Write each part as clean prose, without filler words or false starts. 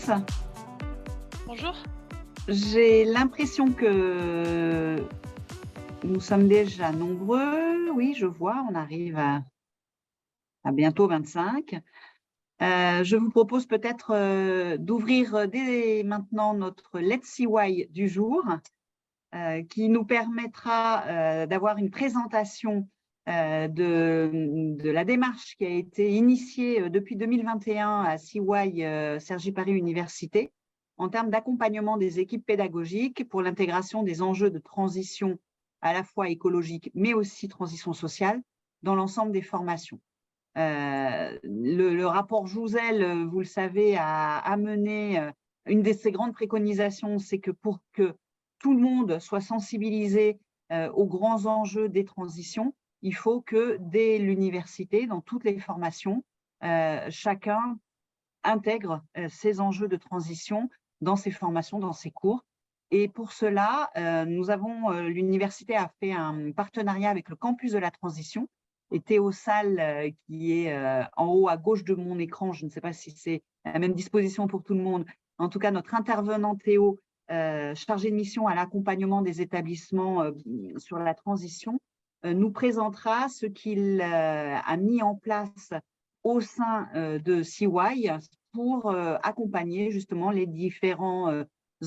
tous. Bonjour. J'ai l'impression que nous sommes déjà nombreux. Oui, je vois, on arrive à bientôt 25. Je vous propose peut-être d'ouvrir dès maintenant notre Let's See Why du jour, qui nous permettra d'avoir une présentation de la démarche qui a été initiée depuis 2021 à CY Cergy Paris Université en termes d'accompagnement des équipes pédagogiques pour l'intégration des enjeux de transition à la fois écologique mais aussi transition sociale dans l'ensemble des formations. Le rapport Jouzel, vous le savez, a amené une de ses grandes préconisations, c'est que pour que tout le monde soit sensibilisé aux grands enjeux des transitions, il faut que dès l'université, dans toutes les formations, chacun intègre ces enjeux de transition dans ses formations, dans ses cours. Et pour cela, l'université a fait un partenariat avec le campus de la transition. Et Théo Salle, qui est en haut à gauche de mon écran, je ne sais pas si c'est à la même disposition pour tout le monde, en tout cas notre intervenant Théo, chargé de mission à l'accompagnement des établissements sur la transition, nous présentera ce qu'il a mis en place au sein de CY pour accompagner justement les différents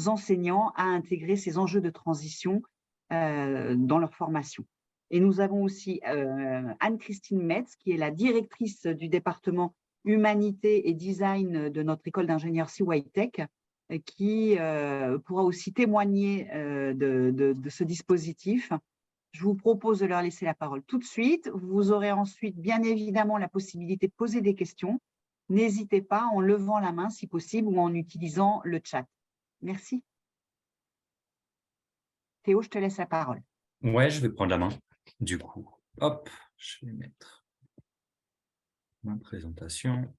enseignants à intégrer ces enjeux de transition dans leur formation. Et nous avons aussi Anne-Christine Metz, qui est la directrice du département Humanité et Design de notre école d'ingénieurs CY Tech, qui pourra aussi témoigner de ce dispositif. Je vous propose de leur laisser la parole tout de suite. Vous aurez ensuite, bien évidemment, la possibilité de poser des questions. N'hésitez pas en levant la main si possible ou en utilisant le chat. Merci. Théo, je te laisse la parole. Ouais, je vais prendre la main. Du coup, hop, je vais mettre ma présentation.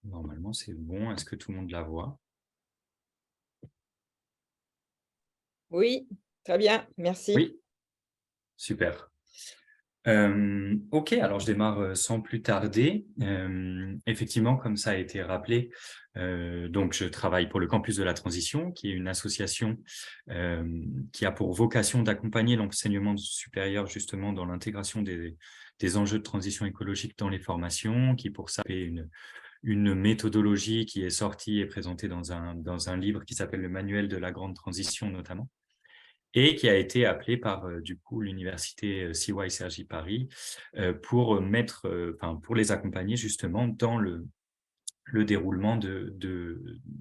Normalement, c'est bon. Est-ce que tout le monde la voit? Oui, très bien, merci. Oui, super. Ok, alors je démarre sans plus tarder. Effectivement, comme ça a été rappelé, donc je travaille pour le Campus de la Transition, qui est une association qui a pour vocation d'accompagner l'enseignement supérieur justement dans l'intégration des enjeux de transition écologique dans les formations, qui pour ça fait une méthodologie qui est sortie et présentée dans un livre qui s'appelle le Manuel de la grande transition notamment, et qui a été appelé par du coup l'université CY Cergy Paris pour les accompagner justement dans le déroulement de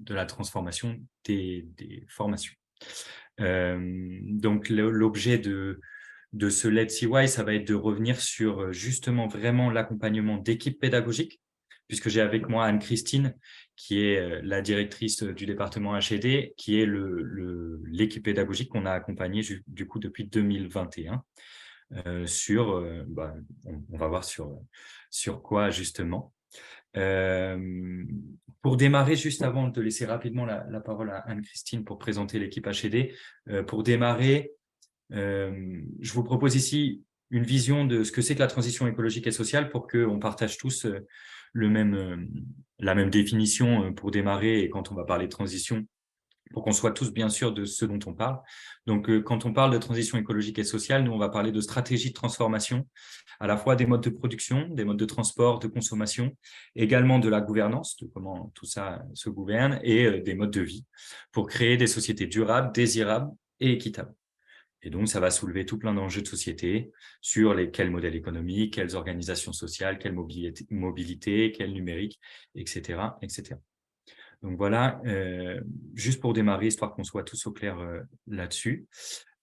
la transformation des formations. Donc l'objet de ce Let's CY, ça va être de revenir sur justement vraiment l'accompagnement d'équipes pédagogiques, puisque j'ai avec moi Anne-Christine, qui est la directrice du département HED, qui est l'équipe pédagogique qu'on a accompagnée du coup depuis 2021 on va voir sur quoi justement. Pour démarrer, juste avant de laisser rapidement la parole à Anne-Christine pour présenter l'équipe HED, pour démarrer, je vous propose ici une vision de ce que c'est que la transition écologique et sociale pour qu'on partage tous la même définition pour démarrer, et quand on va parler de transition, pour qu'on soit tous bien sûrs de ce dont on parle. Donc, quand on parle de transition écologique et sociale, nous, on va parler de stratégie de transformation, à la fois des modes de production, des modes de transport, de consommation, également de la gouvernance, de comment tout ça se gouverne, et des modes de vie, pour créer des sociétés durables, désirables et équitables. Et donc, ça va soulever tout plein d'enjeux de société sur quels modèles économiques, quelles organisations sociales, quelle mobilité, quel numérique, etc., etc. Donc voilà, juste pour démarrer, histoire qu'on soit tous au clair là-dessus.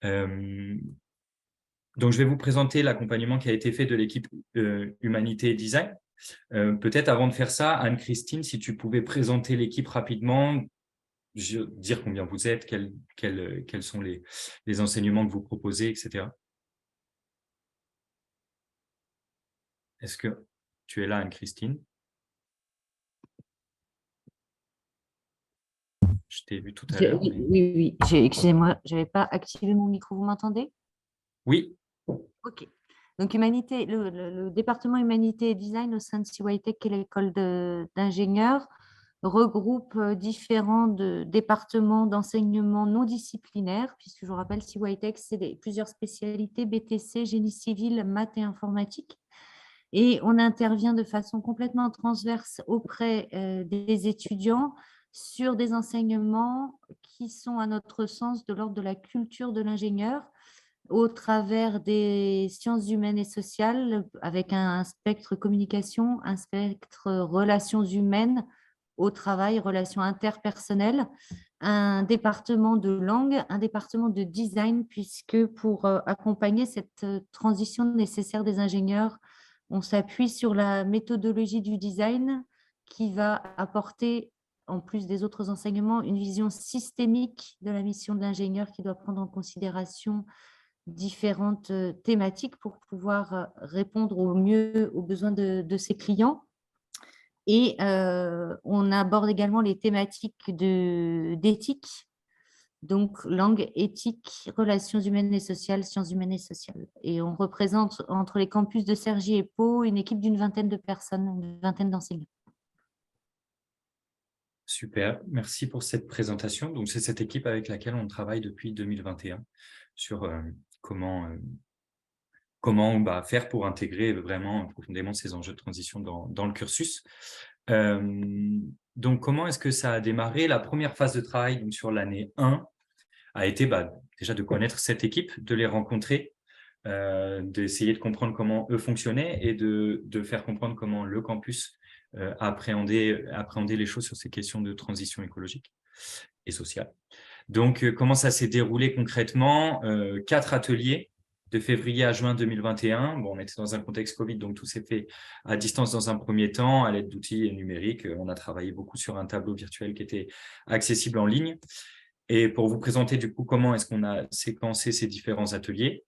Donc, je vais vous présenter l'accompagnement qui a été fait de l'équipe Humanité et Design. Peut-être avant de faire ça, Anne-Christine, si tu pouvais présenter l'équipe rapidement, dire combien vous êtes, quels sont les enseignements que vous proposez, etc. Est-ce que tu es là, Anne-Christine? Je t'ai vu tout à l'heure. Oui, mais... oui. Excusez-moi, je n'avais pas activé mon micro. Vous m'entendez? Oui. Ok. Donc, le département Humanité et Design au sein de CYTech, qui est l'école d'ingénieurs, regroupe différents départements d'enseignement non disciplinaires, puisque je vous rappelle, CYTech, c'est plusieurs spécialités, BTC, génie civil, maths et informatique. Et on intervient de façon complètement transverse auprès des étudiants sur des enseignements qui sont, à notre sens, de l'ordre de la culture de l'ingénieur, au travers des sciences humaines et sociales, avec un spectre communication, un spectre relations humaines au travail, relations interpersonnelles, un département de langue, un département de design, puisque pour accompagner cette transition nécessaire des ingénieurs, on s'appuie sur la méthodologie du design qui va apporter, en plus des autres enseignements, une vision systémique de la mission de l'ingénieur qui doit prendre en considération différentes thématiques pour pouvoir répondre au mieux aux besoins de ses clients. Et on aborde également les thématiques d'éthique, donc langue, éthique, relations humaines et sociales, sciences humaines et sociales. Et on représente entre les campus de Cergy et Pau une équipe d'une vingtaine de personnes, une vingtaine d'enseignants. Super, merci pour cette présentation. Donc, c'est cette équipe avec laquelle on travaille depuis 2021 sur comment faire pour intégrer vraiment profondément ces enjeux de transition dans le cursus. Donc, comment est-ce que ça a démarré? La première phase de travail donc, sur l'année 1 a été déjà de connaître cette équipe, de les rencontrer, d'essayer de comprendre comment eux fonctionnaient et de faire comprendre comment le campus appréhender les choses sur ces questions de transition écologique et sociale. Donc, comment ça s'est déroulé concrètement? 4 ateliers de février à juin 2021. Bon, on était dans un contexte Covid, donc tout s'est fait à distance dans un premier temps, à l'aide d'outils numériques. On a travaillé beaucoup sur un tableau virtuel qui était accessible en ligne. Et pour vous présenter du coup comment est-ce qu'on a séquencé ces différents ateliers,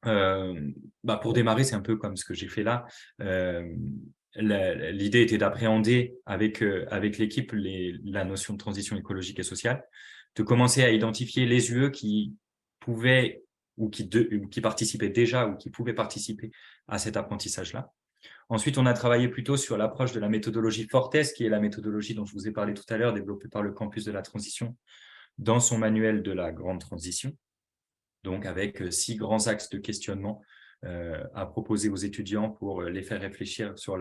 pour démarrer, c'est un peu comme ce que j'ai fait là. L'idée était d'appréhender avec l'équipe la notion de transition écologique et sociale, de commencer à identifier les UE qui pouvaient ou qui participaient déjà ou qui pouvaient participer à cet apprentissage-là. Ensuite, on a travaillé plutôt sur l'approche de la méthodologie Fortes, qui est la méthodologie dont je vous ai parlé tout à l'heure, développée par le campus de la transition dans son manuel de la grande transition. Donc, avec 6 grands axes de questionnement à proposer aux étudiants pour les faire réfléchir sur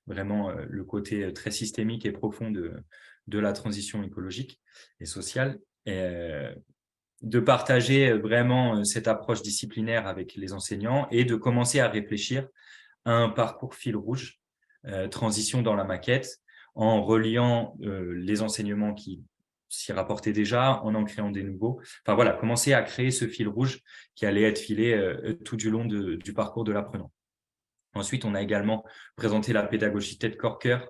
vraiment le côté très systémique et profond de la transition écologique et sociale. Et, de partager vraiment cette approche disciplinaire avec les enseignants et de commencer à réfléchir à un parcours fil rouge, transition dans la maquette, en reliant les enseignements qui s'y rapportaient déjà, en créant des nouveaux. Enfin voilà, commencer à créer ce fil rouge qui allait être filé tout du long du parcours de l'apprenant. Ensuite, on a également présenté la pédagogie tête corps cœur,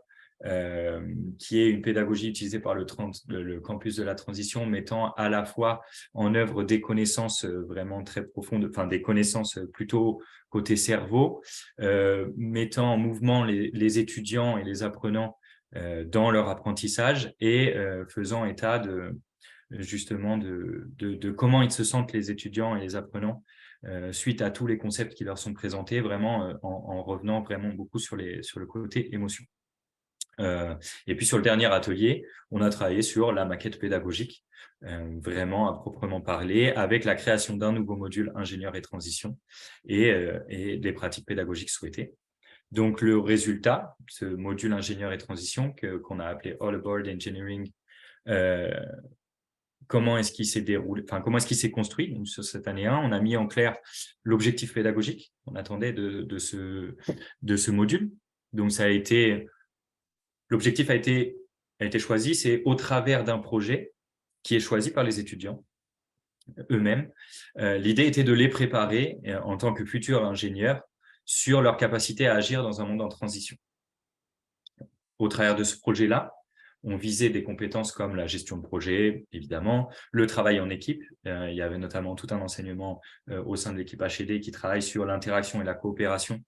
qui est une pédagogie utilisée par le campus de la transition, mettant à la fois en œuvre des connaissances vraiment très profondes, enfin des connaissances plutôt côté cerveau, mettant en mouvement les étudiants et les apprenants dans leur apprentissage et faisant état justement de comment ils se sentent les étudiants et les apprenants suite à tous les concepts qui leur sont présentés, vraiment en revenant vraiment beaucoup sur le côté émotion. Et puis sur le dernier atelier, on a travaillé sur la maquette pédagogique, vraiment à proprement parler, avec la création d'un nouveau module ingénieur et transition et des pratiques pédagogiques souhaitées. Donc le résultat, ce module ingénieur et transition qu'on a appelé All Aboard Engineering, comment est-ce qu'il s'est déroulé, enfin comment est-ce qu'il s'est construit. Donc, sur cette année 1, on a mis en clair l'objectif pédagogique qu'on attendait de ce module. Donc ça a été l'objectif a été choisi, c'est au travers d'un projet qui est choisi par les étudiants eux-mêmes. L'idée était de les préparer en tant que futurs ingénieurs sur leur capacité à agir dans un monde en transition. Au travers de ce projet-là, on visait des compétences comme la gestion de projet, évidemment, le travail en équipe. Il y avait notamment tout un enseignement au sein de l'équipe HED qui travaille sur l'interaction et la coopération.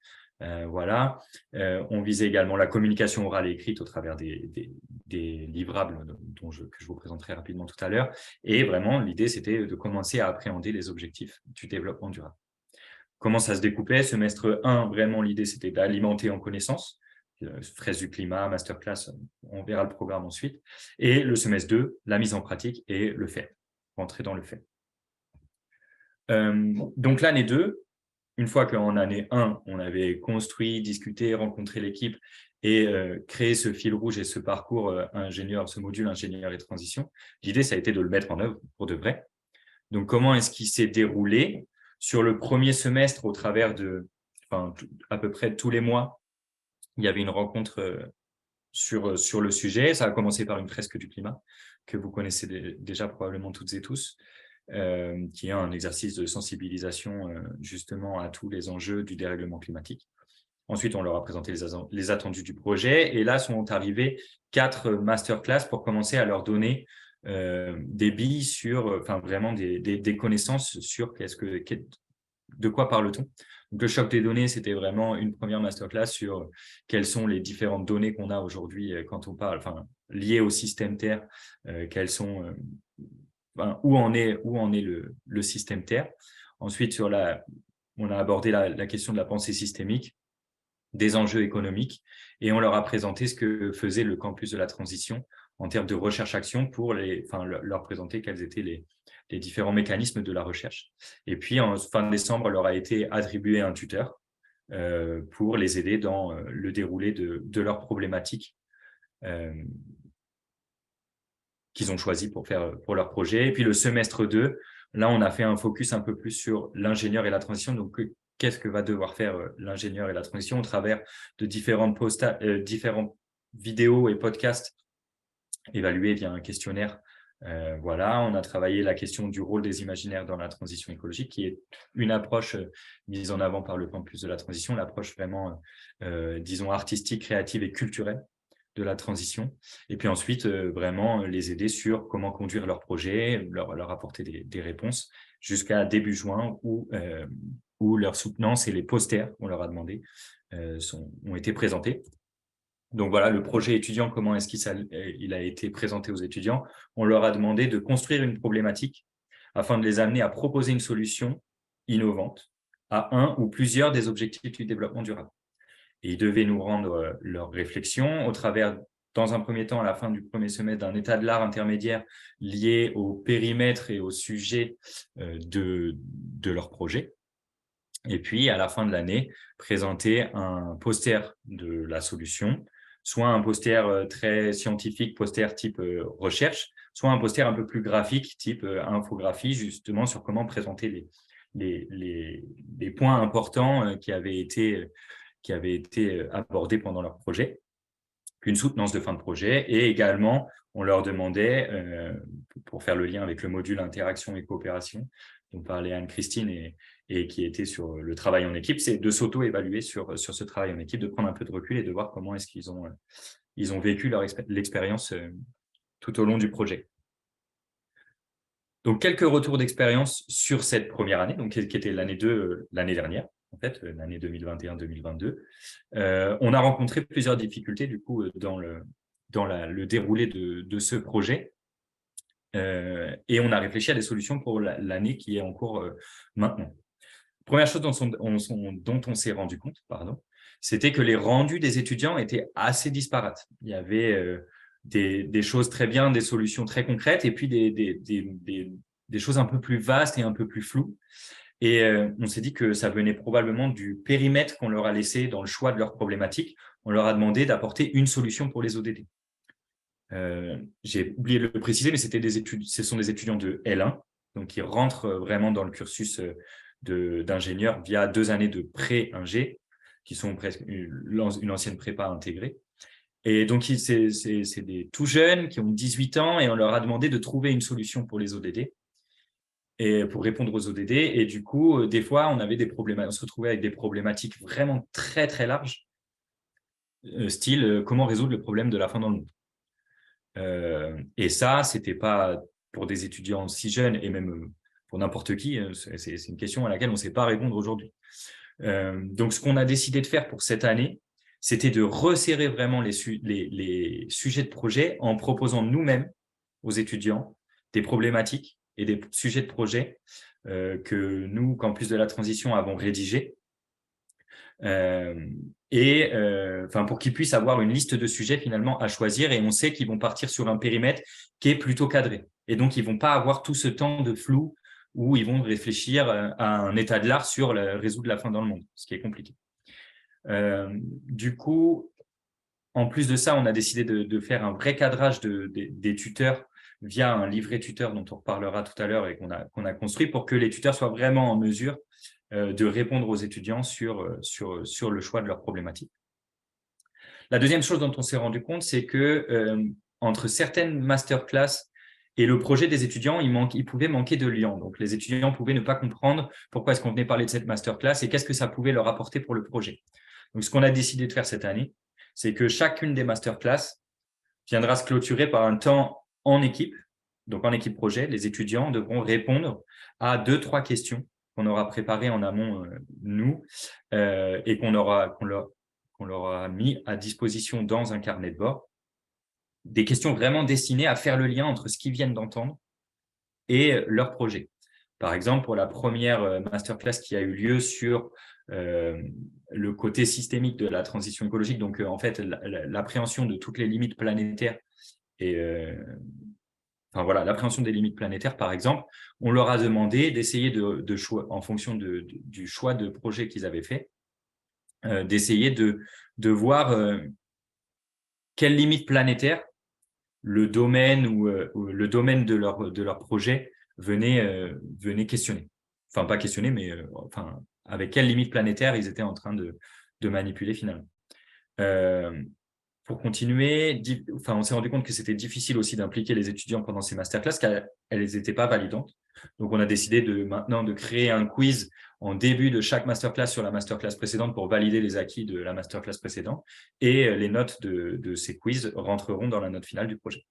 Voilà. On visait également la communication orale et écrite au travers des livrables que je vous présenterai rapidement tout à l'heure. Et vraiment, l'idée, c'était de commencer à appréhender les objectifs du développement durable. Comment ça se découpait? Semestre 1, vraiment, l'idée, c'était d'alimenter en connaissances. Fraise du climat, masterclass, on verra le programme ensuite. Et le semestre 2, la mise en pratique et le fait, rentrer dans le fait. Donc l'année 2, une fois qu'en année 1, on avait construit, discuté, rencontré l'équipe et créé ce fil rouge et ce parcours ingénieur, ce module ingénieur et transition, l'idée, ça a été de le mettre en œuvre pour de vrai. Donc, comment est-ce qu'il s'est déroulé? Sur le premier semestre, au travers de à peu près tous les mois, il y avait une rencontre sur le sujet. Ça a commencé par une fresque du climat que vous connaissez déjà probablement toutes et tous, qui est un exercice de sensibilisation justement à tous les enjeux du dérèglement climatique. Ensuite, on leur a présenté les attendus du projet et là sont arrivés 4 masterclass pour commencer à leur donner des billes sur, vraiment des connaissances sur de quoi parle-t-on. Donc, le choc des données, c'était vraiment une première masterclass sur quelles sont les différentes données qu'on a aujourd'hui quand on parle, liées au système Terre, quelles sont, où en est le système Terre. Ensuite, on a abordé la question de la pensée systémique, des enjeux économiques, et on leur a présenté ce que faisait le campus de la transition en termes de recherche-action pour leur présenter quels étaient les différents mécanismes de la recherche. Et puis, en fin décembre, leur a été attribué un tuteur pour les aider dans le déroulé de leurs problématiques qu'ils ont choisi pour leur projet. Et puis, le semestre 2, là, on a fait un focus un peu plus sur l'ingénieur et la transition. Donc, qu'est-ce que va devoir faire l'ingénieur et la transition au travers de différentes vidéos et podcasts évalués via un questionnaire. Voilà, on a travaillé la question du rôle des imaginaires dans la transition écologique, qui est une approche mise en avant par le campus de la transition, l'approche vraiment, disons, artistique, créative et culturelle de la transition. Et puis ensuite, vraiment les aider sur comment conduire leur projet, leur apporter des réponses jusqu'à début juin où leur soutenance et les posters qu'on leur a demandé ont été présentés. Donc voilà, le projet étudiant, comment est-ce qu'il a été présenté aux étudiants? On leur a demandé de construire une problématique afin de les amener à proposer une solution innovante à un ou plusieurs des objectifs du développement durable. Et ils devaient nous rendre leur réflexion au travers, dans un premier temps, à la fin du premier semestre, d'un état de l'art intermédiaire lié au périmètre et au sujet de leur projet. Et puis, à la fin de l'année, présenter un poster de la solution, soit un poster très scientifique, poster type recherche, soit un poster un peu plus graphique, type infographie, justement sur comment présenter les points importants qui avaient été abordés pendant leur projet. Une soutenance de fin de projet et également, on leur demandait, pour faire le lien avec le module interaction et coopération, dont parlait Anne-Christine et qui était sur le travail en équipe, c'est de s'auto-évaluer sur ce travail en équipe, de prendre un peu de recul et de voir comment est-ce qu'ils ont vécu l'expérience tout au long du projet. Donc, quelques retours d'expérience sur cette première année, donc, qui était l'année 2, l'année dernière, en fait, l'année 2021-2022. On a rencontré plusieurs difficultés, du coup, dans le déroulé de ce projet. Et on a réfléchi à des solutions pour l'année qui est en cours maintenant. Première chose dont on s'est rendu compte, c'était que les rendus des étudiants étaient assez disparates. Il y avait des choses très bien, des solutions très concrètes, et puis des choses un peu plus vastes et un peu plus floues. Et on s'est dit que ça venait probablement du périmètre qu'on leur a laissé dans le choix de leurs problématiques. On leur a demandé d'apporter une solution pour les ODD. J'ai oublié de le préciser, mais ce sont des étudiants de L1, donc qui rentrent vraiment dans le cursus d'ingénieur via 2 années de pré-ingé, qui sont presque une ancienne prépa intégrée. Et donc, c'est des tout jeunes qui ont 18 ans et on leur a demandé de trouver une solution pour les ODD et pour répondre aux ODD. Et du coup, des fois, on se retrouvait avec des problématiques vraiment très, très larges, style comment résoudre le problème de la faim dans le monde. Et ça, c'était pas pour des étudiants si jeunes et même pour n'importe qui, c'est une question à laquelle on ne sait pas répondre aujourd'hui. Donc, ce qu'on a décidé de faire pour cette année, c'était de resserrer vraiment les sujets de projet en proposant nous-mêmes aux étudiants des problématiques et des sujets de projet que nous, Campus de la Transition, avons rédigés. Pour qu'ils puissent avoir une liste de sujets finalement à choisir, et on sait qu'ils vont partir sur un périmètre qui est plutôt cadré. Et donc, ils vont pas avoir tout ce temps de flou où ils vont réfléchir à un état de l'art sur résoudre la faim dans le monde, ce qui est compliqué. Du coup, en plus de ça, on a décidé de faire un vrai cadrage des tuteurs via un livret tuteur dont on reparlera tout à l'heure et qu'on a construit pour que les tuteurs soient vraiment en mesure de répondre aux étudiants sur le choix de leurs problématiques. La deuxième chose dont on s'est rendu compte, c'est que entre certaines masterclass et le projet des étudiants, il pouvait manquer de lien. Donc, les étudiants pouvaient ne pas comprendre pourquoi est-ce qu'on venait parler de cette masterclass et qu'est-ce que ça pouvait leur apporter pour le projet. Donc, ce qu'on a décidé de faire cette année, c'est que chacune des masterclass viendra se clôturer par un temps en équipe. Donc, en équipe projet, les étudiants devront répondre à 2-3 questions qu'on aura préparées en amont, nous, et qu'on leur a mis à disposition dans un carnet de bord. Des questions vraiment destinées à faire le lien entre ce qu'ils viennent d'entendre et leur projet. Par exemple, pour la première masterclass qui a eu lieu sur le côté systémique de la transition écologique, donc en fait, l'appréhension de toutes les limites planétaires et l'appréhension des limites planétaires, par exemple, on leur a demandé d'essayer de choix, en fonction du choix de projet qu'ils avaient fait, d'essayer de voir quelles limites planétaires le domaine ou le domaine de leur projet venait questionner. Enfin, pas questionner, mais avec quelles limites planétaires ils étaient en train de manipuler finalement. Pour continuer, on s'est rendu compte que c'était difficile aussi d'impliquer les étudiants pendant ces masterclass car elles n'étaient pas validantes. Donc, on a décidé maintenant de créer un quiz en début de chaque masterclass sur la masterclass précédente pour valider les acquis de la masterclass précédente. Et les notes de ces quiz rentreront dans la note finale du projet.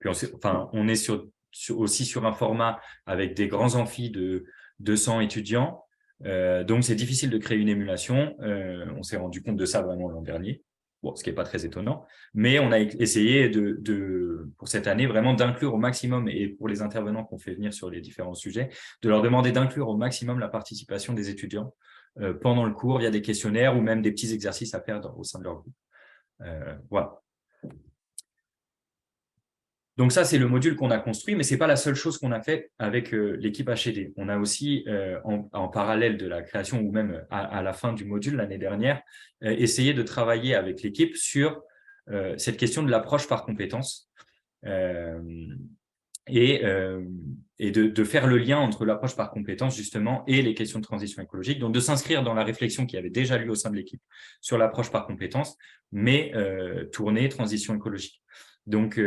Puis on est aussi sur un format avec des grands amphis de 200 étudiants. Donc, c'est difficile de créer une émulation. On s'est rendu compte de ça vraiment l'an dernier. Bon, ce qui n'est pas très étonnant, mais on a essayé pour cette année vraiment d'inclure au maximum, et pour les intervenants qu'on fait venir sur les différents sujets, de leur demander d'inclure au maximum la participation des étudiants pendant le cours via des questionnaires ou même des petits exercices à faire au sein de leur groupe. Voilà. Donc ça, c'est le module qu'on a construit, mais ce n'est pas la seule chose qu'on a fait avec l'équipe HED. On a aussi, en parallèle de la création ou même à la fin du module l'année dernière, essayé de travailler avec l'équipe sur cette question de l'approche par compétences et de faire le lien entre l'approche par compétences justement et les questions de transition écologique. Donc de s'inscrire dans la réflexion qui avait déjà lieu au sein de l'équipe sur l'approche par compétences, mais tournée transition écologique. Donc,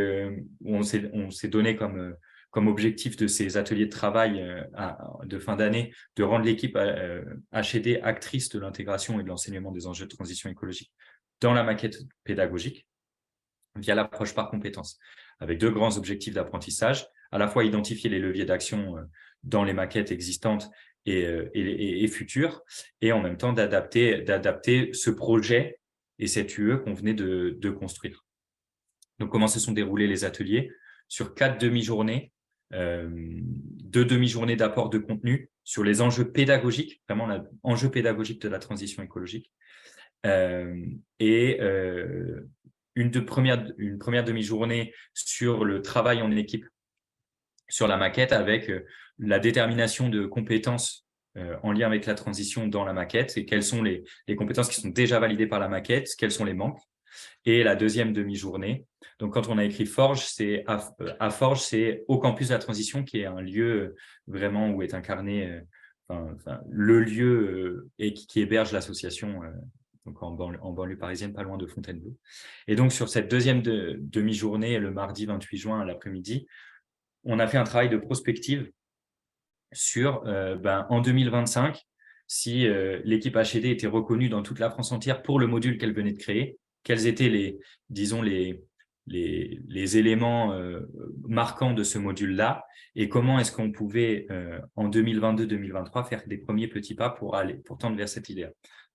on s'est donné comme objectif de ces ateliers de travail de fin d'année de rendre l'équipe HED actrice de l'intégration et de l'enseignement des enjeux de transition écologique dans la maquette pédagogique via l'approche par compétences, avec 2 grands objectifs d'apprentissage, à la fois identifier les leviers d'action dans les maquettes existantes et futures, et en même temps d'adapter ce projet et cette UE qu'on venait de construire. Donc, comment se sont déroulés les ateliers? Sur 4 demi-journées, 2 demi-journées d'apport de contenu sur les enjeux pédagogiques, vraiment l'enjeu pédagogique de la transition écologique, et une première demi-journée sur le travail en équipe sur la maquette avec la détermination de compétences en lien avec la transition dans la maquette et quelles sont les compétences qui sont déjà validées par la maquette, quels sont les manques. Et la deuxième demi-journée, donc quand on a écrit Forge, c'est à Forge, c'est au campus de la transition qui est un lieu vraiment où est incarné le lieu et qui héberge l'association donc en banlieue parisienne, pas loin de Fontainebleau. Et donc sur cette deuxième demi-journée, le mardi 28 juin à l'après-midi, on a fait un travail de prospective sur en 2025, si l'équipe HED était reconnue dans toute la France entière pour le module qu'elle venait de créer, quels étaient les éléments marquants de ce module-là et comment est-ce qu'on pouvait, en 2022-2023, faire des premiers petits pas pour tendre vers cette idée.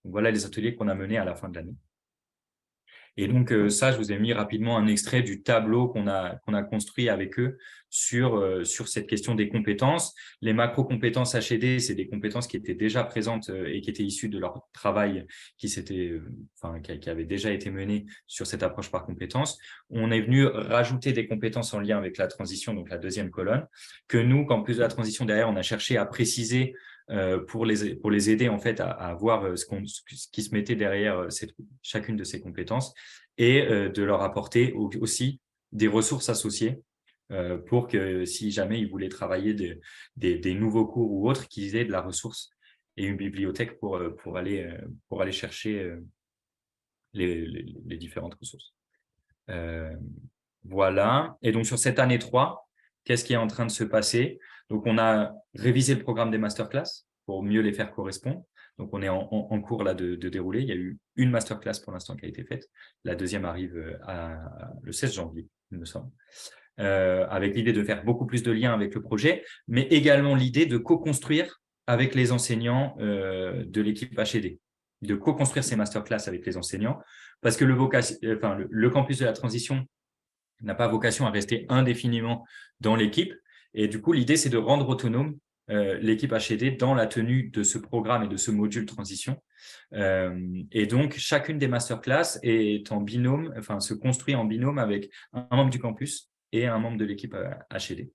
Donc, voilà les ateliers qu'on a menés à la fin de l'année. Et donc, ça, je vous ai mis rapidement un extrait du tableau qu'on a construit avec eux sur cette question des compétences. Les macro-compétences HED, c'est des compétences qui étaient déjà présentes et qui étaient issues de leur travail qui avait déjà été mené sur cette approche par compétences. On est venu rajouter des compétences en lien avec la transition, donc la deuxième colonne, que nous, Campus de la transition, derrière, on a cherché à préciser pour les aider en fait à voir ce qui se mettait derrière chacune de ces compétences et de leur apporter aussi des ressources associées pour que si jamais ils voulaient travailler des nouveaux cours ou autres, qu'ils aient de la ressource et une bibliothèque pour aller chercher les différentes ressources. Voilà. Et donc, sur cette année 3, qu'est-ce qui est en train de se passer? Donc, on a révisé le programme des masterclass pour mieux les faire correspondre. Donc, on est en cours là de dérouler. Il y a eu une masterclass pour l'instant qui a été faite. La deuxième arrive le 16 janvier, il me semble. Avec l'idée de faire beaucoup plus de liens avec le projet, mais également l'idée de co-construire avec les enseignants de l'équipe HED, de co-construire ces masterclass avec les enseignants, parce que le campus de la transition n'a pas vocation à rester indéfiniment dans l'équipe. Et du coup, l'idée, c'est de rendre autonome l'équipe HED dans la tenue de ce programme et de ce module transition. Et donc, chacune des masterclass est en binôme, se construit en binôme avec un membre du campus et un membre de l'équipe HED.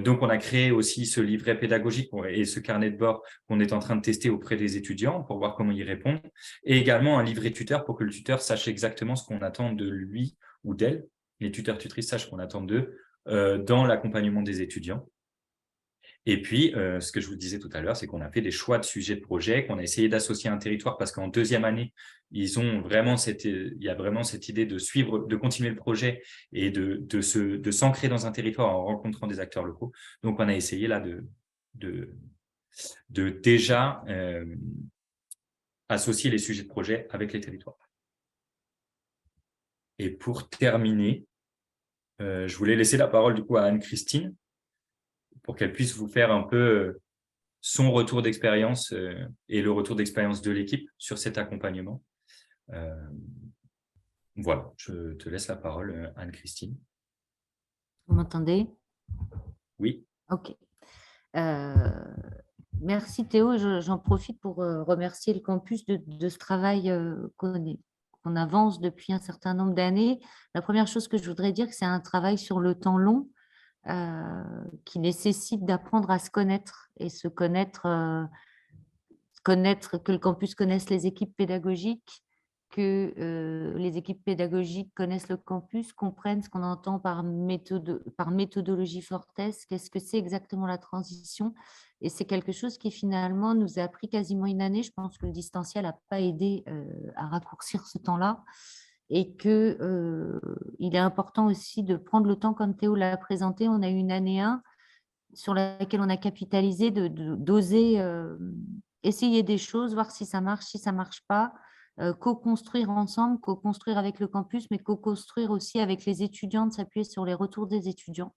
Donc, on a créé aussi ce livret pédagogique et ce carnet de bord qu'on est en train de tester auprès des étudiants pour voir comment ils répondent, et également un livret tuteur pour que le tuteur sache exactement ce qu'on attend de lui ou d'elle. Les tuteurs tutrices sachent qu'on attend d'eux dans l'accompagnement des étudiants. Et puis, ce que je vous disais tout à l'heure, c'est qu'on a fait des choix de sujets de projet, qu'on a essayé d'associer un territoire parce qu'en deuxième année, il y a vraiment cette idée de suivre, de continuer le projet et de s'ancrer dans un territoire en rencontrant des acteurs locaux. Donc, on a essayé là de déjà associer les sujets de projet avec les territoires. Et pour terminer, je voulais laisser la parole du coup à Anne-Christine pour qu'elle puisse vous faire un peu son retour d'expérience et le retour d'expérience de l'équipe sur cet accompagnement. Voilà, je te laisse la parole, Anne-Christine. Vous m'entendez? Oui. Ok. Merci Théo. J'en profite pour remercier le campus de ce travail qu'on avance depuis un certain nombre d'années. La première chose que je voudrais dire, c'est un travail sur le temps long qui nécessite d'apprendre à se connaître et se connaître, que le campus connaisse les équipes pédagogiques, que les équipes pédagogiques connaissent le campus, comprennent ce qu'on entend par méthodologie Fortes, qu'est-ce que c'est exactement la transition. Et c'est quelque chose qui finalement nous a pris quasiment une année. Je pense que le distanciel n'a pas aidé à raccourcir ce temps-là. Et qu'il est important aussi de prendre le temps, comme Théo l'a présenté. On a eu une année 1 sur laquelle on a capitalisé, d'oser essayer des choses, voir si ça marche, si ça ne marche pas, co-construire ensemble, co-construire avec le campus, mais co-construire aussi avec les étudiants, de s'appuyer sur les retours des étudiants.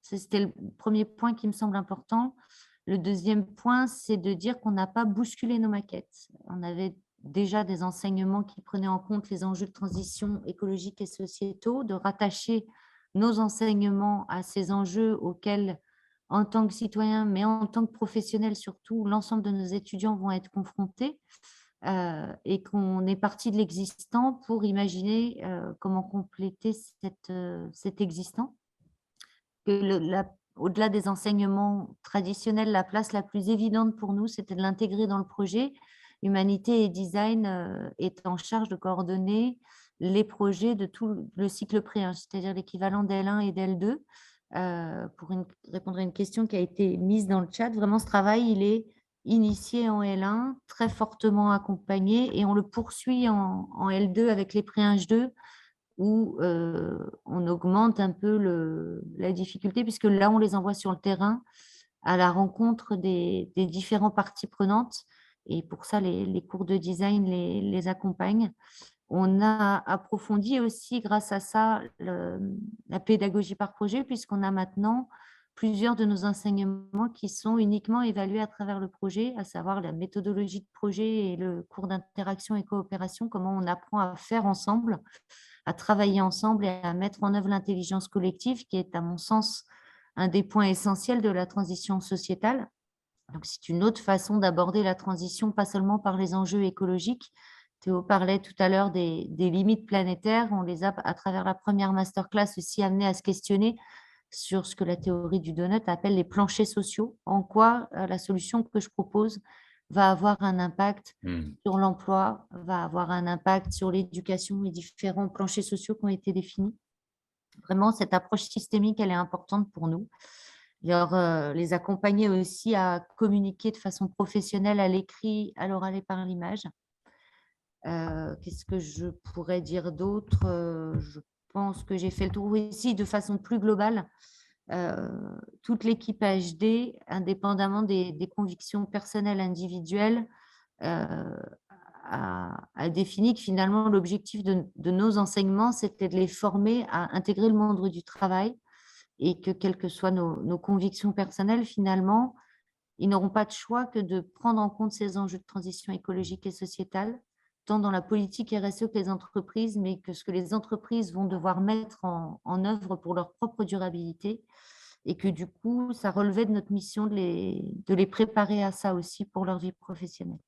C'était le premier point qui me semble important. Le deuxième point, c'est de dire qu'on n'a pas bousculé nos maquettes. On avait déjà des enseignements qui prenaient en compte les enjeux de transition écologique et sociétaux, de rattacher nos enseignements à ces enjeux auxquels, en tant que citoyens, mais en tant que professionnels surtout, l'ensemble de nos étudiants vont être confrontés, et qu'on est parti de l'existant pour imaginer comment compléter cet existant. Au-delà des enseignements traditionnels, la place la plus évidente pour nous, c'était de l'intégrer dans le projet. Humanité et Design est en charge de coordonner les projets de tout le cycle pré-1, c'est-à-dire l'équivalent d'L1 et d'L2. Pour répondre à une question qui a été mise dans le chat, vraiment ce travail, il est initié en L1, très fortement accompagné, et on le poursuit en L2 avec les pré-1 H2, où on augmente un peu la difficulté, puisque là, on les envoie sur le terrain à la rencontre des différentes parties prenantes. Et pour ça, les cours de design les accompagnent. On a approfondi aussi, grâce à ça, la pédagogie par projet, puisqu'on a maintenant plusieurs de nos enseignements qui sont uniquement évalués à travers le projet, à savoir la méthodologie de projet et le cours d'interaction et coopération, comment on apprend à faire ensemble, à travailler ensemble et à mettre en œuvre l'intelligence collective, qui est, à mon sens, un des points essentiels de la transition sociétale. Donc, c'est une autre façon d'aborder la transition, pas seulement par les enjeux écologiques. Théo parlait tout à l'heure des limites planétaires. On les a, à travers la première masterclass, aussi amenés à se questionner sur ce que la théorie du donut appelle les planchers sociaux. En quoi la solution que je propose va avoir un impact sur l'emploi, va avoir un impact sur l'éducation, les différents planchers sociaux qui ont été définis. Vraiment, cette approche systémique, elle est importante pour nous. Les accompagner aussi à communiquer de façon professionnelle à l'écrit, à l'oral et par l'image. Qu'est-ce que je pourrais dire d'autre? Je pense que j'ai fait le tour ici de façon plus globale. Toute l'équipe HD, indépendamment des convictions personnelles individuelles, a défini que finalement l'objectif de nos enseignements, c'était de les former à intégrer le monde du travail et que quelles que soient nos convictions personnelles, finalement, ils n'auront pas de choix que de prendre en compte ces enjeux de transition écologique et sociétale, tant dans la politique RSE que les entreprises, mais que ce que les entreprises vont devoir mettre en œuvre pour leur propre durabilité, et que du coup, ça relevait de notre mission de les préparer à ça aussi pour leur vie professionnelle.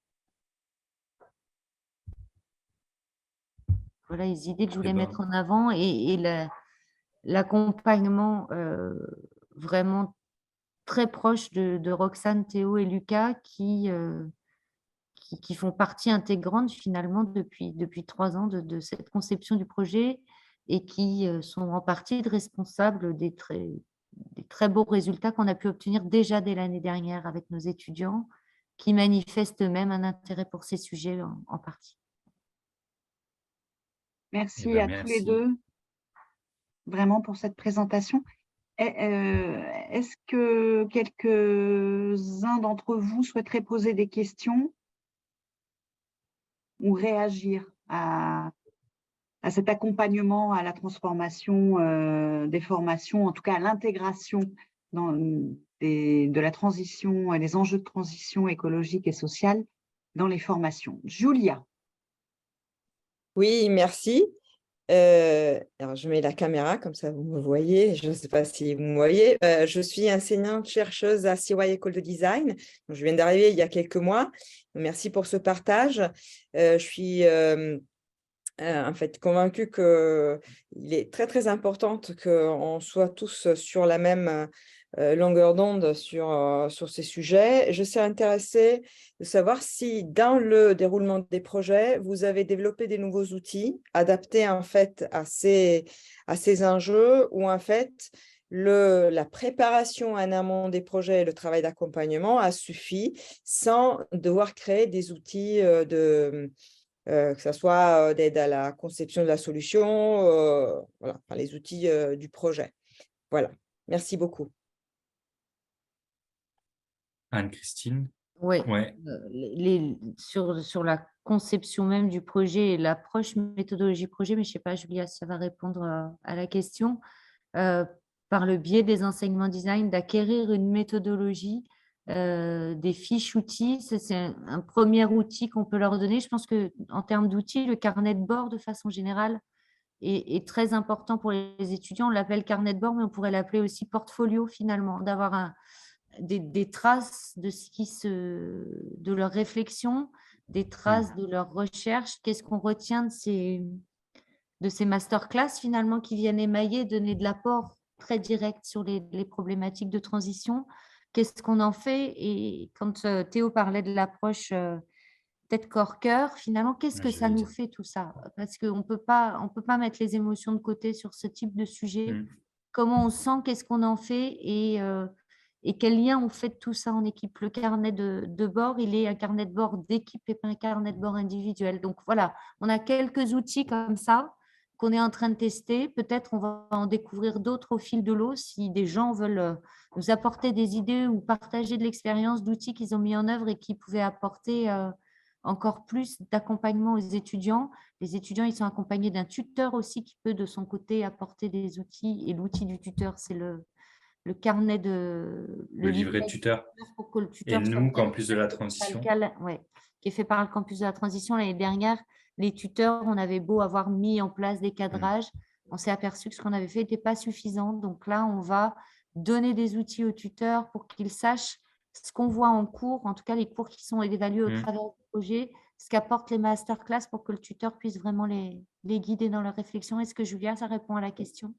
Voilà les idées que je voulais mettre en avant et l'accompagnement vraiment très proche de Roxane, Théo et Lucas qui font partie intégrante finalement depuis 3 ans de cette conception du projet et qui sont en partie responsables des très beaux résultats qu'on a pu obtenir déjà dès l'année dernière avec nos étudiants qui manifestent eux-mêmes un intérêt pour ces sujets en partie. Merci à tous les deux, vraiment, pour cette présentation. Est-ce que quelques-uns d'entre vous souhaiteraient poser des questions ou réagir à cet accompagnement à la transformation des formations, en tout cas à l'intégration de la transition et des enjeux de transition écologique et sociale dans les formations? Julia. Oui, merci. Alors, je mets la caméra, comme ça vous me voyez. Je ne sais pas si vous me voyez. Je suis enseignante-chercheuse à CY École de Design. Je viens d'arriver il y a quelques mois. Merci pour ce partage. Je suis en fait convaincue qu'il est très, très important qu'on soit tous sur la même longueur d'onde sur ces sujets. Je suis intéressée de savoir si dans le déroulement des projets, vous avez développé des nouveaux outils adaptés en fait à ces enjeux ou en fait la préparation en amont des projets et le travail d'accompagnement a suffi sans devoir créer des outils que ce soit d'aide à la conception de la solution, voilà, enfin, les outils du projet. Voilà, merci beaucoup. Anne-Christine? Oui, Ouais. sur la conception même du projet et l'approche méthodologie projet, mais je ne sais pas, Julia, si ça va répondre à la question, par le biais des enseignements design, d'acquérir une méthodologie, des fiches outils, c'est un premier outil qu'on peut leur donner. Je pense qu'en termes d'outils, le carnet de bord, de façon générale, est très important pour les étudiants. On l'appelle carnet de bord, mais on pourrait l'appeler aussi portfolio, finalement, d'avoir des traces de leur réflexion, des traces de leur recherche. Qu'est-ce qu'on retient de ces masterclass, finalement, qui viennent émailler, donner de l'apport très direct sur les problématiques de transition. Qu'est-ce qu'on en fait? Et quand Théo parlait de l'approche tête, corps, cœur, finalement, qu'est-ce que ça nous fait tout ça? Parce qu'on ne peut pas mettre les émotions de côté sur ce type de sujet. Comment on sent, qu'est-ce qu'on en fait et quel lien on fait de tout ça en équipe? Le carnet de bord, il est un carnet de bord d'équipe et pas un carnet de bord individuel. Donc voilà, on a quelques outils comme ça qu'on est en train de tester. Peut-être on va en découvrir d'autres au fil de l'eau si des gens veulent nous apporter des idées ou partager de l'expérience d'outils qu'ils ont mis en œuvre et qui pouvaient apporter encore plus d'accompagnement aux étudiants. Les étudiants, ils sont accompagnés d'un tuteur aussi qui peut de son côté apporter des outils et l'outil du tuteur, c'est le carnet de… Le livret de tuteur. Pour que le Et tuteur soit nous, bien Campus de la Transition. ouais, qui est fait par le Campus de la Transition l'année dernière. Les tuteurs, on avait beau avoir mis en place des cadrages, on s'est aperçu que ce qu'on avait fait n'était pas suffisant. Donc là, on va donner des outils aux tuteurs pour qu'ils sachent ce qu'on voit en cours, en tout cas les cours qui sont évalués au travers du projet, ce qu'apportent les masterclass pour que le tuteur puisse vraiment les guider dans leur réflexion. Est-ce que Julia, ça répond à la question?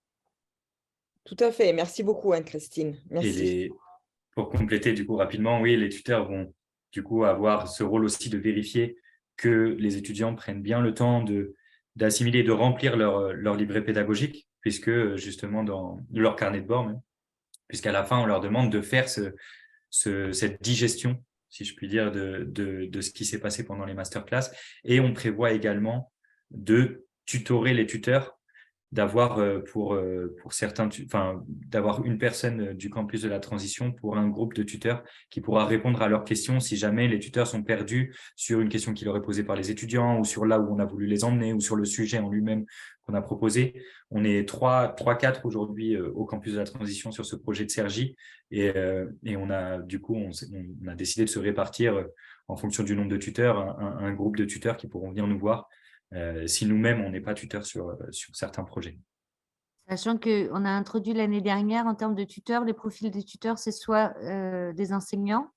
Tout à fait. Merci beaucoup, Anne-Christine. Merci. Pour compléter du coup rapidement, oui, les tuteurs vont du coup avoir ce rôle aussi de vérifier que les étudiants prennent bien le temps d'assimiler, de remplir leur livret pédagogique, puisque justement dans leur carnet de bord même, puisqu'à la fin, on leur demande de faire cette digestion, si je puis dire, de ce qui s'est passé pendant les masterclass. Et on prévoit également de tutorer les tuteurs, d'avoir pour certains, d'avoir une personne du campus de la transition pour un groupe de tuteurs qui pourra répondre à leurs questions si jamais les tuteurs sont perdus sur une question qui leur est posée par les étudiants ou sur là où on a voulu les emmener ou sur le sujet en lui-même qu'on a proposé. On est 3-4 aujourd'hui au campus de la transition sur ce projet de Cergy et on a du coup on a décidé de se répartir en fonction du nombre de tuteurs, un groupe de tuteurs qui pourront venir nous voir si nous-mêmes, on n'est pas tuteur sur certains projets. Sachant qu'on a introduit l'année dernière, en termes de tuteurs, les profils des tuteurs, c'est soit des enseignants,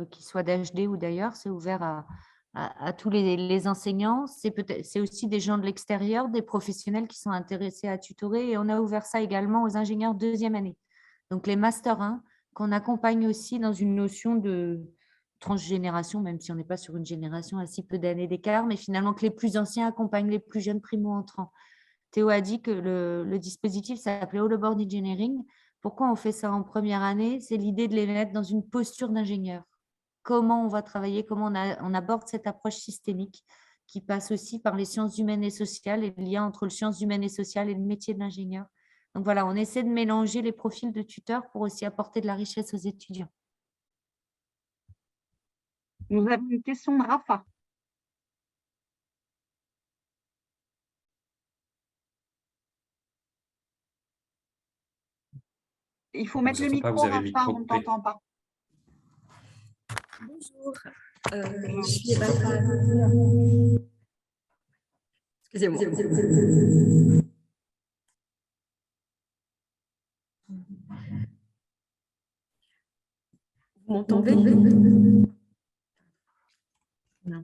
qu'ils soient d'HD ou d'ailleurs, c'est ouvert à tous les enseignants. C'est aussi des gens de l'extérieur, des professionnels qui sont intéressés à tutorer. Et on a ouvert ça également aux ingénieurs deuxième année. Donc, les Master 1, qu'on accompagne aussi dans une notion de transgénération, même si on n'est pas sur une génération à si peu d'années d'écart, mais finalement que les plus anciens accompagnent les plus jeunes primo-entrants. Théo a dit que le dispositif s'appelait All Aboard Engineering. Pourquoi on fait ça en première année? C'est l'idée de les mettre dans une posture d'ingénieur. Comment on va travailler, comment on aborde cette approche systémique qui passe aussi par les sciences humaines et sociales et le lien entre les sciences humaines et sociales et le métier de l'ingénieur. Donc voilà, on essaie de mélanger les profils de tuteurs pour aussi apporter de la richesse aux étudiants. Nous avons une question de Rafa. Il faut mettre le micro, Rafa, on ne t'entend pas. Bonjour, je suis Rafa. Excusez-moi. Vous m'entendez?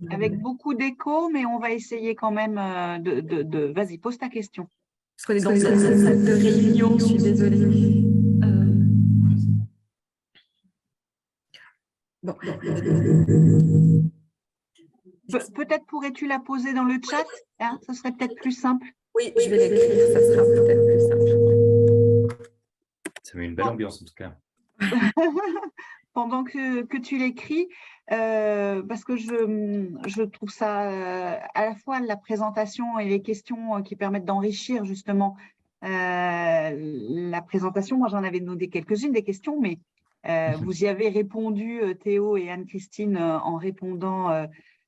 Avec beaucoup d'écho, mais on va essayer quand même de… Vas-y, pose ta question. Parce qu'on est dans une salle de réunion, je suis désolée. Bon. Peut-être pourrais-tu la poser dans le chat, hein, ce serait peut-être plus simple. Oui, je vais l'écrire, ça sera peut-être plus simple. Ça met une belle ambiance en tout cas. Pendant que tu l'écris, parce que je trouve ça à la fois la présentation et les questions qui permettent d'enrichir justement la présentation. Moi, j'en avais noté quelques-unes des questions, mais vous y avez répondu, Théo et Anne-Christine, en répondant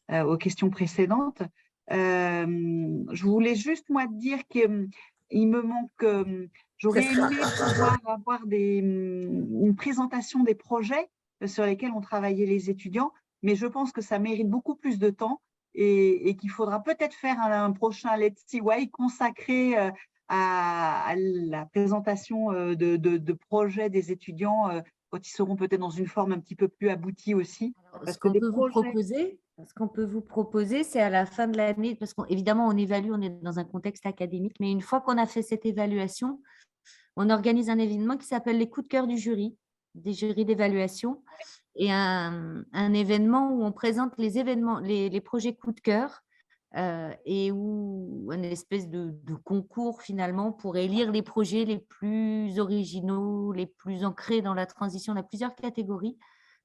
aux questions précédentes. Je voulais juste, moi, dire qu'il me manque… J'aurais aimé pouvoir avoir une présentation des projets sur lesquels ont travaillé les étudiants, mais je pense que ça mérite beaucoup plus de temps et qu'il faudra peut-être faire un prochain Let's See Why consacré à la présentation de projets des étudiants quand ils seront peut-être dans une forme un petit peu plus aboutie aussi. Ce qu'on peut vous proposer, c'est à la fin de l'année, parce qu'évidemment, on évalue, on est dans un contexte académique, mais une fois qu'on a fait cette évaluation, on organise un événement qui s'appelle les coups de cœur du jury, des jurys d'évaluation, et un événement où on présente les projets coups de cœur et où une espèce de concours finalement pour élire les projets les plus originaux, les plus ancrés dans la transition. On a plusieurs catégories.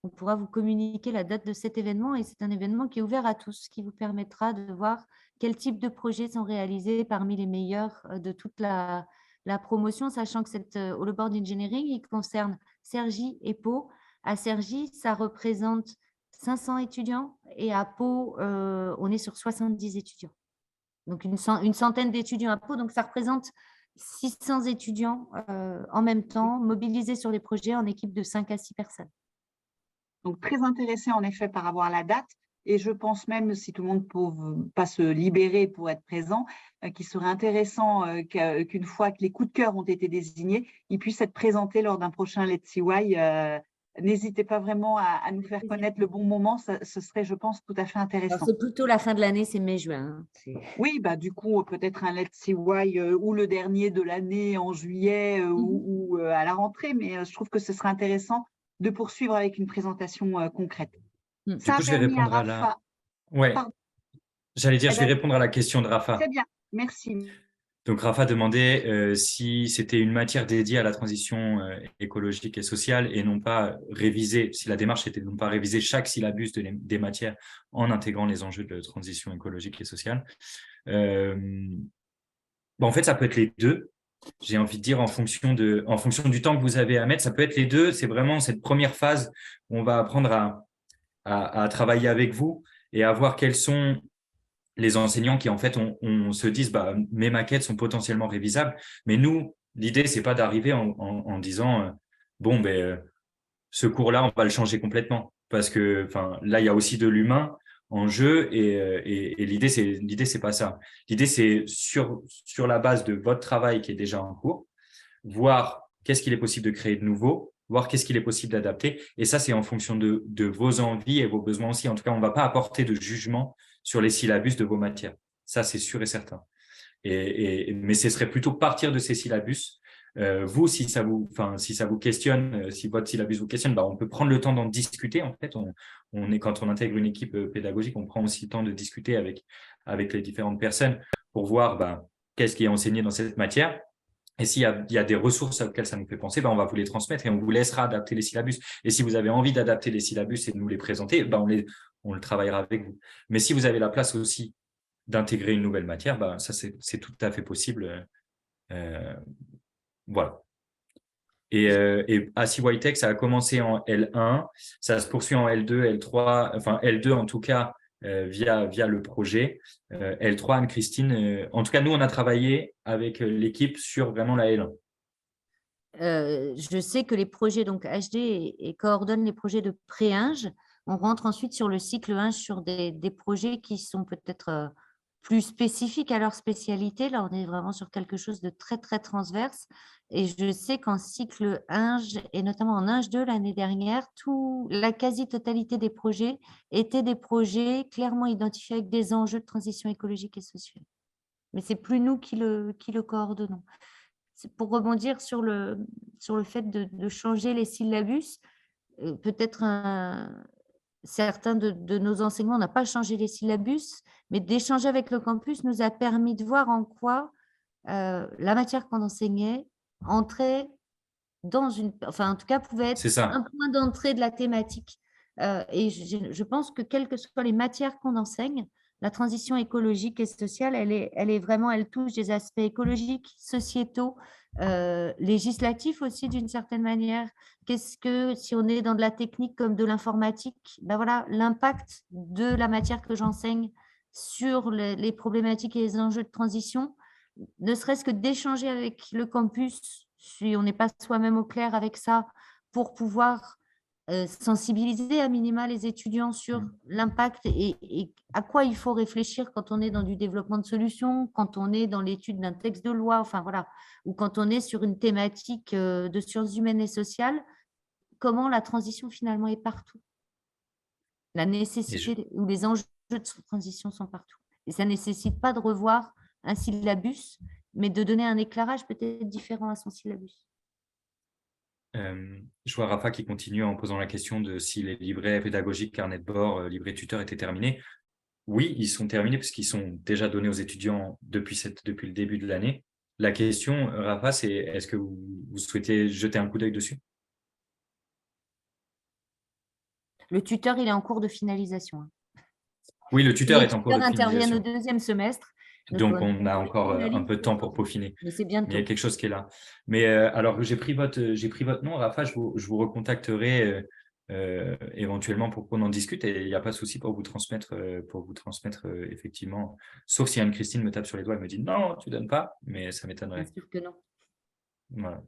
On pourra vous communiquer la date de cet événement et c'est un événement qui est ouvert à tous, qui vous permettra de voir quel type de projets sont réalisés parmi les meilleurs de toute la promotion, sachant que cette All Aboard Engineering, il concerne Cergy et Pau. À Cergy, ça représente 500 étudiants et à Pau, on est sur 70 étudiants. Donc, une centaine d'étudiants à Pau. Donc, ça représente 600 étudiants en même temps, mobilisés sur les projets en équipe de 5 à 6 personnes. Donc, très intéressé en effet par rapport à la date. Et je pense même, si tout le monde ne peut pas se libérer pour être présent, qu'il serait intéressant qu'une fois que les coups de cœur ont été désignés, ils puissent être présentés lors d'un prochain Let's CY. N'hésitez pas vraiment à nous faire connaître le bon moment. Ce serait, je pense, tout à fait intéressant. C'est plutôt la fin de l'année, c'est mai-juin. Oui, du coup, peut-être un Let's CY ou le dernier de l'année en juillet ou à la rentrée. Mais je trouve que ce serait intéressant de poursuivre avec une présentation concrète. Du coup, je vais répondre à la… Ouais. J'allais dire, je vais répondre à la question de Rafa. Très bien, merci. Donc, Rafa demandait si c'était une matière dédiée à la transition écologique et sociale et non pas réviser, si la démarche était de non pas réviser chaque syllabus des matières en intégrant les enjeux de transition écologique et sociale. En fait, ça peut être les deux. J'ai envie de dire en fonction du temps que vous avez à mettre, ça peut être les deux. C'est vraiment cette première phase où on va apprendre à travailler avec vous et à voir quels sont les enseignants qui, en fait, on se disent mes maquettes sont potentiellement révisables. Mais nous, l'idée, c'est pas d'arriver en disant ce cours-là, on va le changer complètement. Parce que là, il y a aussi de l'humain en jeu et l'idée, c'est pas ça. L'idée, c'est sur la base de votre travail qui est déjà en cours, voir qu'est-ce qu'il est possible de créer de nouveau, voir qu'est-ce qu'il est possible d'adapter. Et ça, c'est en fonction de vos envies et vos besoins aussi. En tout cas, on ne va pas apporter de jugement sur les syllabus de vos matières. Ça, c'est sûr et certain. Mais ce serait plutôt partir de ces syllabus. Vous, si ça vous questionne, si votre syllabus vous questionne, on peut prendre le temps d'en discuter. En fait, quand on intègre une équipe pédagogique, on prend aussi le temps de discuter avec les différentes personnes pour voir qu'est-ce qui est enseigné dans cette matière. Et s'il y a des ressources auxquelles ça nous fait penser, on va vous les transmettre et on vous laissera adapter les syllabus. Et si vous avez envie d'adapter les syllabus et de nous les présenter, on le travaillera avec vous. Mais si vous avez la place aussi d'intégrer une nouvelle matière, ça, c'est tout à fait possible. Voilà. Et à CYTech, ça a commencé en L1, ça se poursuit en L2, L3, enfin L2 en tout cas, via le projet. L3, Anne-Christine, en tout cas, nous, on a travaillé avec l'équipe sur vraiment la L1. Je sais que les projets, donc HD et coordonne les projets de pré-Inge. On rentre ensuite sur le cycle 1 sur des projets qui sont peut-être plus spécifiques à leur spécialité. Là, on est vraiment sur quelque chose de très, très transverse. Et je sais qu'en cycle Inge, et notamment en Inge 2 l'année dernière, la quasi-totalité des projets étaient des projets clairement identifiés avec des enjeux de transition écologique et sociale. Mais ce n'est plus nous qui le coordonnons. Pour rebondir sur le fait de changer les syllabus, peut-être certains de nos enseignants n'ont pas changé les syllabus, mais d'échanger avec le campus nous a permis de voir en quoi la matière qu'on enseignait entrait dans en tout cas, pouvait être un point d'entrée de la thématique. Et je pense que quelles que soient les matières qu'on enseigne, la transition écologique et sociale, elle touche des aspects écologiques, sociétaux, législatifs aussi d'une certaine manière. Qu'est-ce que, si on est dans de la technique comme de l'informatique, l'impact de la matière que j'enseigne sur les problématiques et les enjeux de transition, ne serait-ce que d'échanger avec le campus, si on n'est pas soi-même au clair avec ça, pour pouvoir sensibiliser à minima les étudiants sur l'impact et à quoi il faut réfléchir quand on est dans du développement de solutions, quand on est dans l'étude d'un texte de loi, ou quand on est sur une thématique de sciences humaines et sociales, comment la transition finalement est partout. La nécessité ou les enjeux de transition sont partout. Et ça ne nécessite pas de revoir un syllabus, mais de donner un éclairage peut-être différent à son syllabus. Je vois Rafa qui continue en posant la question de si les livrets pédagogiques, carnet de bord, livrets tuteurs étaient terminés. Oui, ils sont terminés parce qu'ils sont déjà donnés aux étudiants depuis le début de l'année. La question, Rafa, c'est est-ce que vous souhaitez jeter un coup d'œil dessus? Le tuteur, il est en cours de finalisation. Oui, le tuteur est en cours de finalisation. Les tuteurs interviennent au deuxième semestre. Donc, on a encore un peu de temps pour peaufiner. Mais c'est bientôt. Il y a quelque chose qui est là. Mais alors, j'ai pris votre nom, Rafa. Je vous recontacterai éventuellement pour qu'on en discute, et il n'y a pas de souci pour vous transmettre effectivement, sauf si Anne-Christine me tape sur les doigts et me dit non, tu donnes pas, mais ça m'étonnerait. Bien sûr que non, Voilà.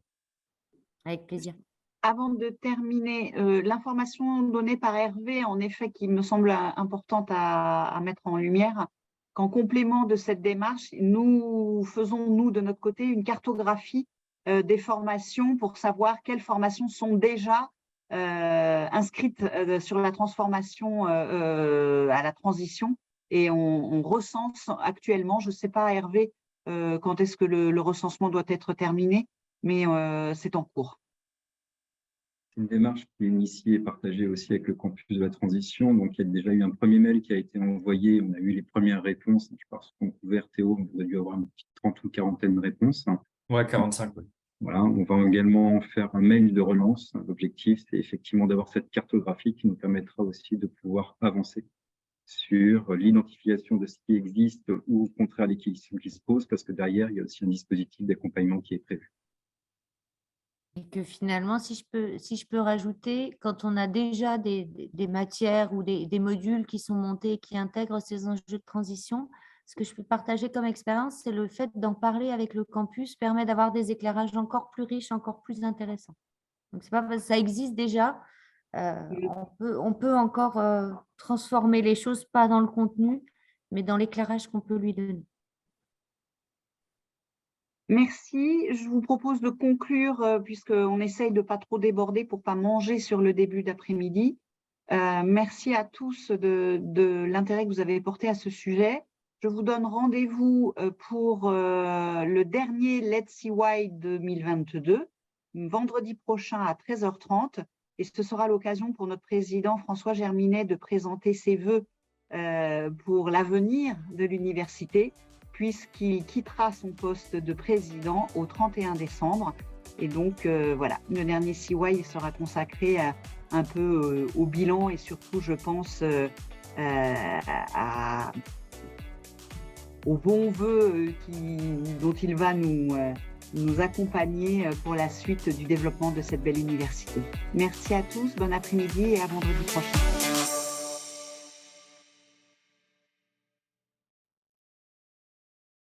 avec plaisir. Avant de terminer, l'information donnée par Hervé, en effet, qui me semble importante à mettre en lumière, qu'en complément de cette démarche, nous faisons, nous, de notre côté, une cartographie des formations pour savoir quelles formations sont déjà inscrites sur la transformation à la transition. Et on recense actuellement, je ne sais pas, Hervé, quand est-ce que le recensement doit être terminé, mais c'est en cours. C'est une démarche qui est initiée et partagée aussi avec le campus de la transition. Donc, il y a déjà eu un premier mail qui a été envoyé. On a eu les premières réponses. Je pense qu'on a couvert Théo, on a dû avoir une petite 30 ou quarantaine de réponses. Ouais, 45. Oui. Voilà, on va également faire un mail de relance. L'objectif, c'est effectivement d'avoir cette cartographie qui nous permettra aussi de pouvoir avancer sur l'identification de ce qui existe ou au contraire les questions qui se posent, parce que derrière, il y a aussi un dispositif d'accompagnement qui est prévu. Et que finalement, si je peux rajouter, quand on a déjà des matières ou des modules qui sont montés et qui intègrent ces enjeux de transition, ce que je peux partager comme expérience, c'est le fait d'en parler avec le campus permet d'avoir des éclairages encore plus riches, encore plus intéressants. Donc, c'est pas, ça existe déjà. On peut encore transformer les choses, pas dans le contenu, mais dans l'éclairage qu'on peut lui donner. Merci. Je vous propose de conclure, puisqu'on essaye de ne pas trop déborder pour ne pas manger sur le début d'après-midi. Merci à tous de l'intérêt que vous avez porté à ce sujet. Je vous donne rendez-vous pour le dernier Let's See Why 2022, vendredi prochain à 13h30. Et ce sera l'occasion pour notre président François Germinet de présenter ses vœux pour l'avenir de l'université, puisqu'il quittera son poste de président au 31 décembre. Et donc, voilà, le dernier CY sera consacré un peu au bilan et surtout, je pense, aux bons vœux dont il va nous accompagner pour la suite du développement de cette belle université. Merci à tous, bon après-midi et à vendredi prochain.